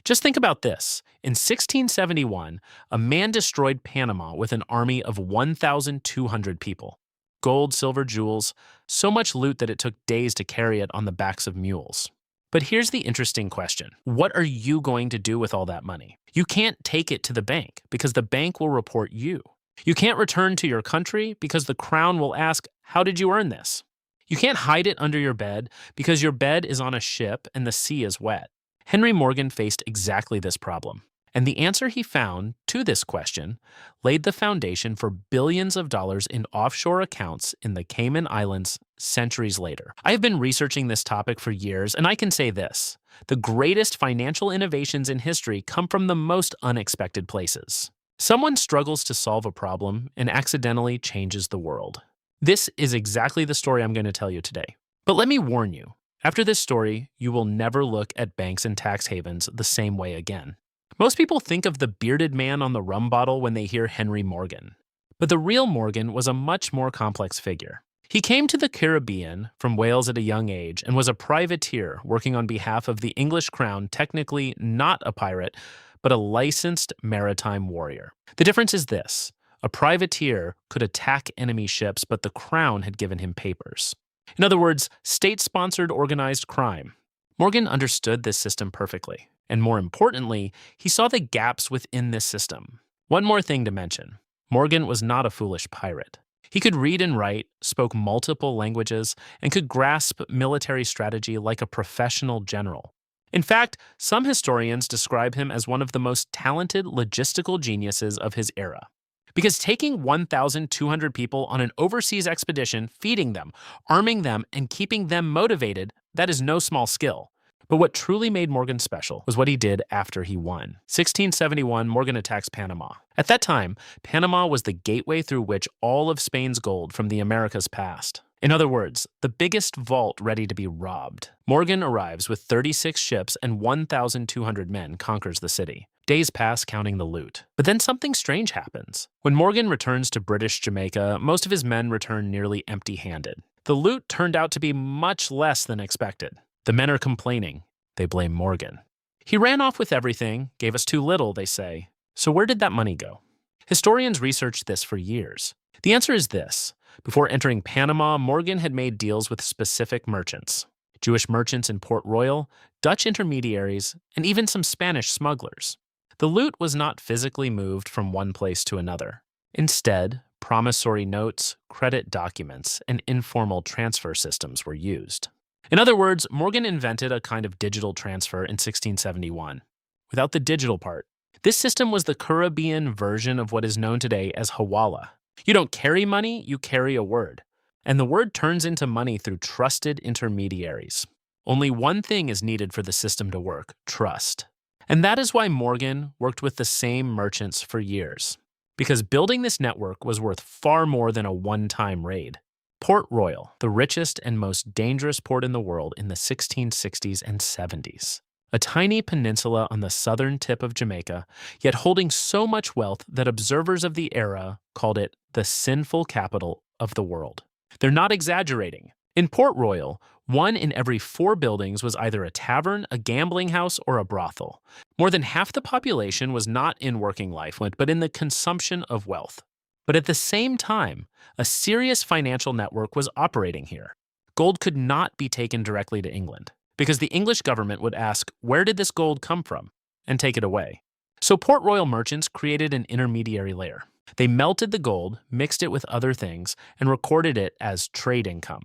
Just think about this. In 1671, a man destroyed Panama with an army of 1,200 people. Gold, silver, jewels, so much loot that it took days to carry it on the backs of mules. But here's the interesting question. What are you going to do with all that money? You can't take it to the bank because the bank will report you. You can't return to your country because the crown will ask, how did you earn this? You can't hide it under your bed because your bed is on a ship and the sea is wet. Henry Morgan faced exactly this problem. And the answer he found to this question laid the foundation for billions of dollars in offshore accounts in the Cayman Islands centuries later. I have been researching this topic for years, and I can say this. The greatest financial innovations in history come from the most unexpected places. Someone struggles to solve a problem and accidentally changes the world. This is exactly the story I'm going to tell you today. But let me warn you, after this story, you will never look at banks and tax havens the same way again. Most people think of the bearded man on the rum bottle when they hear Henry Morgan. But the real Morgan was a much more complex figure. He came to the Caribbean from Wales at a young age and was a privateer working on behalf of the English crown, technically not a pirate, but a licensed maritime warrior. The difference is this. A privateer could attack enemy ships, but the crown had given him papers. In other words, state-sponsored organized crime. Morgan understood this system perfectly. And more importantly, he saw the gaps within this system. One more thing to mention. Morgan was not a foolish pirate. He could read and write, spoke multiple languages, and could grasp military strategy like a professional general. In fact, some historians describe him as one of the most talented logistical geniuses of his era. Because taking 1,200 people on an overseas expedition, feeding them, arming them, and keeping them motivated, that is no small skill. But what truly made Morgan special was what he did after he won. 1671, Morgan attacks Panama. At that time, Panama was the gateway through which all of Spain's gold from the Americas passed. In other words, the biggest vault ready to be robbed. Morgan arrives with 36 ships and 1,200 men, conquers the city. Days pass counting the loot. But then something strange happens. When Morgan returns to British Jamaica, most of his men return nearly empty-handed. The loot turned out to be much less than expected. The men are complaining. They blame Morgan. He ran off with everything, gave us too little, they say. So where did that money go? Historians researched this for years. The answer is this. Before entering Panama, Morgan had made deals with specific merchants. Jewish merchants in Port Royal, Dutch intermediaries, and even some Spanish smugglers. The loot was not physically moved from one place to another. Instead, promissory notes, credit documents, and informal transfer systems were used. In other words, Morgan invented a kind of digital transfer in 1671. Without the digital part, this system was the Caribbean version of what is known today as hawala. You don't carry money, you carry a word. And the word turns into money through trusted intermediaries. Only one thing is needed for the system to work: trust. And that is why Morgan worked with the same merchants for years. Because building this network was worth far more than a one-time raid. Port Royal, the richest and most dangerous port in the world in the 1660s and 70s. A tiny peninsula on the southern tip of Jamaica, yet holding so much wealth that observers of the era called it the sinful capital of the world. They're not exaggerating. In Port Royal, 1 in every 4 buildings was either a tavern, a gambling house, or a brothel. More than half the population was not in working life, but in the consumption of wealth. But at the same time, a serious financial network was operating here. Gold could not be taken directly to England, because the English government would ask, where did this gold come from? And take it away. So Port Royal merchants created an intermediary layer. They melted the gold, mixed it with other things, and recorded it as trade income.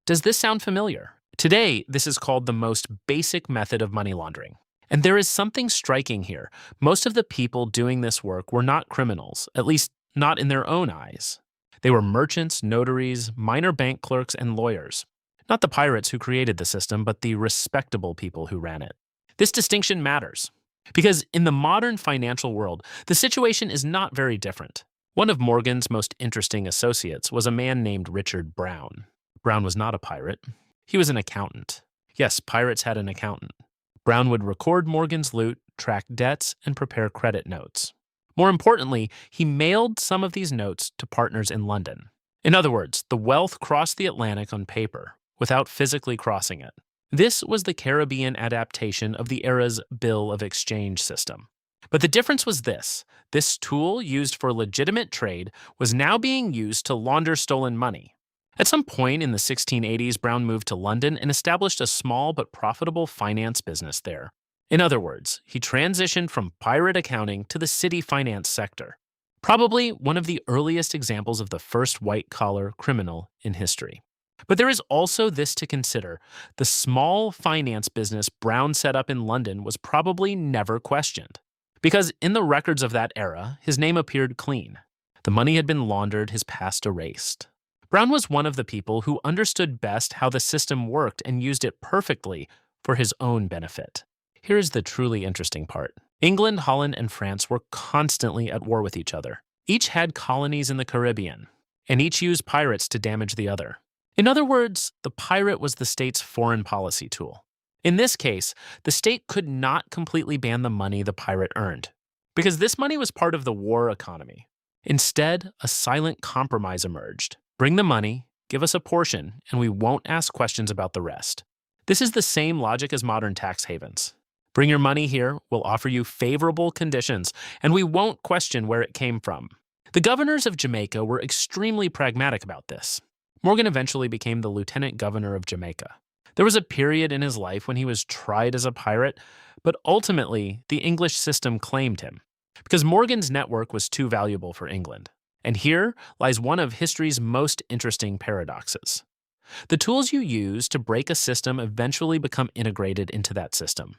Does this sound familiar? Today, this is called the most basic method of money laundering. And there is something striking here. Most of the people doing this work were not criminals, at least not in their own eyes. They were merchants, notaries, minor bank clerks, and lawyers. Not the pirates who created the system, but the respectable people who ran it. This distinction matters, because in the modern financial world, the situation is not very different. One of Morgan's most interesting associates was a man named Richard Brown. Brown was not a pirate. He was an accountant. Yes, pirates had an accountant. Brown would record Morgan's loot, track debts, and prepare credit notes. More importantly, he mailed some of these notes to partners in London. In other words, the wealth crossed the Atlantic on paper without physically crossing it. This was the Caribbean adaptation of the era's bill of exchange system. But the difference was this tool used for legitimate trade was now being used to launder stolen money. At some point in the 1680s, Brown moved to London and established a small but profitable finance business there. In other words, he transitioned from pirate accounting to the city finance sector, probably one of the earliest examples of the first white-collar criminal in history. But there is also this to consider. The small finance business Brown set up in London was probably never questioned, because in the records of that era, his name appeared clean. The money had been laundered, his past erased. Brown was one of the people who understood best how the system worked and used it perfectly for his own benefit. Here is the truly interesting part. England, Holland, and France were constantly at war with each other. Each had colonies in the Caribbean, and each used pirates to damage the other. In other words, the pirate was the state's foreign policy tool. In this case, the state could not completely ban the money the pirate earned, because this money was part of the war economy. Instead, a silent compromise emerged. Bring the money, give us a portion, and we won't ask questions about the rest. This is the same logic as modern tax havens. Bring your money here, we'll offer you favorable conditions, and we won't question where it came from. The governors of Jamaica were extremely pragmatic about this. Morgan eventually became the lieutenant governor of Jamaica. There was a period in his life when he was tried as a pirate, but ultimately the English system claimed him, because Morgan's network was too valuable for England. And here lies one of history's most interesting paradoxes. The tools you use to break a system eventually become integrated into that system.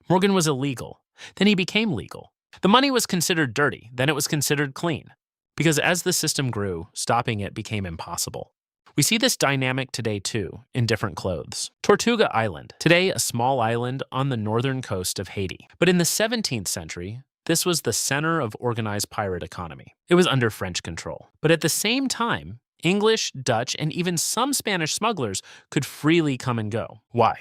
Morgan was illegal, then he became legal. The money was considered dirty, then it was considered clean. Because as the system grew, stopping it became impossible. We see this dynamic today too, in different clothes. Tortuga Island, today a small island on the northern coast of Haiti. But in the 17th century, this was the center of organized pirate economy. It was under French control. But at the same time, English, Dutch, and even some Spanish smugglers could freely come and go. Why?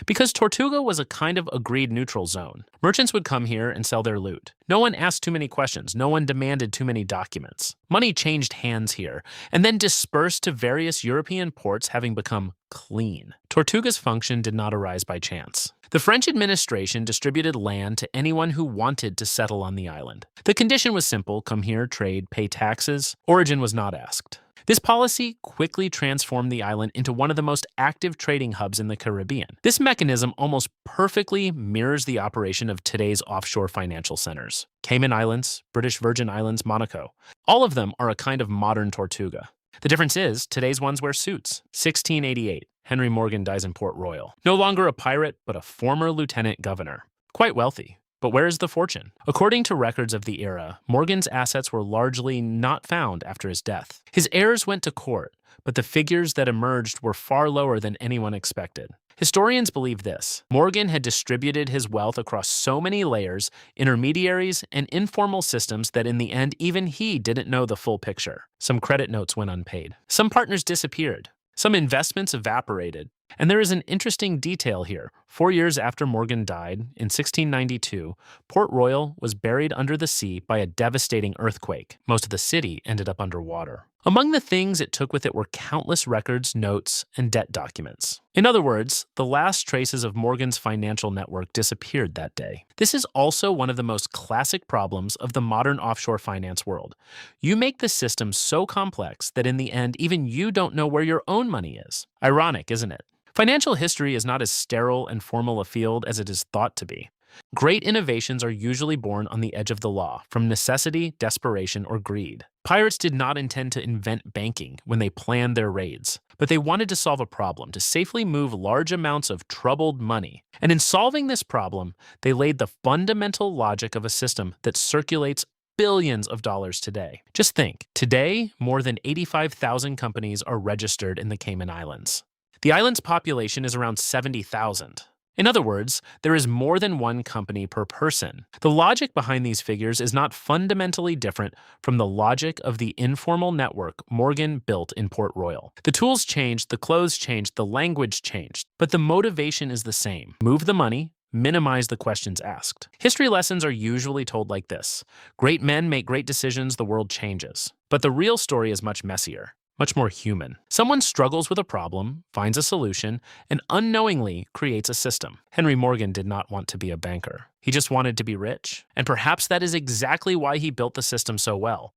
Because Tortuga was a kind of agreed neutral zone. Merchants would come here and sell their loot. No one asked too many questions. No one demanded too many documents. Money changed hands here and then dispersed to various European ports, having become clean. Tortuga's function did not arise by chance. The French administration distributed land to anyone who wanted to settle on the island. The condition was simple: come here, trade, pay taxes. Origin was not asked. This policy quickly transformed the island into one of the most active trading hubs in the Caribbean. This mechanism almost perfectly mirrors the operation of today's offshore financial centers. Cayman Islands, British Virgin Islands, Monaco. All of them are a kind of modern Tortuga. The difference is, today's ones wear suits. 1688, Henry Morgan dies in Port Royal. No longer a pirate, but a former lieutenant governor. Quite wealthy. But where is the fortune? According to records of the era, Morgan's assets were largely not found after his death. His heirs went to court, but the figures that emerged were far lower than anyone expected. Historians believe this: Morgan had distributed his wealth across so many layers, intermediaries, and informal systems that in the end, even he didn't know the full picture. Some credit notes went unpaid. Some partners disappeared. Some investments evaporated. And there is an interesting detail here. 4 years after Morgan died, in 1692, Port Royal was buried under the sea by a devastating earthquake. Most of the city ended up underwater. Among the things it took with it were countless records, notes, and debt documents. In other words, the last traces of Morgan's financial network disappeared that day. This is also one of the most classic problems of the modern offshore finance world. You make the system so complex that in the end, even you don't know where your own money is. Ironic, isn't it? Financial history is not as sterile and formal a field as it is thought to be. Great innovations are usually born on the edge of the law, from necessity, desperation, or greed. Pirates did not intend to invent banking when they planned their raids, but they wanted to solve a problem, to safely move large amounts of troubled money. And in solving this problem, they laid the fundamental logic of a system that circulates billions of dollars today. Just think, today, more than 85,000 companies are registered in the Cayman Islands. The island's population is around 70,000. In other words, there is more than one company per person. The logic behind these figures is not fundamentally different from the logic of the informal network Morgan built in Port Royal. The tools changed, the clothes changed, the language changed, but the motivation is the same: move the money, minimize the questions asked. History lessons are usually told like this: great men make great decisions, the world changes. But the real story is much messier. much more human. Someone struggles with a problem, finds a solution, and unknowingly creates a system. Henry Morgan did not want to be a banker. He just wanted to be rich. And perhaps that is exactly why he built the system so well.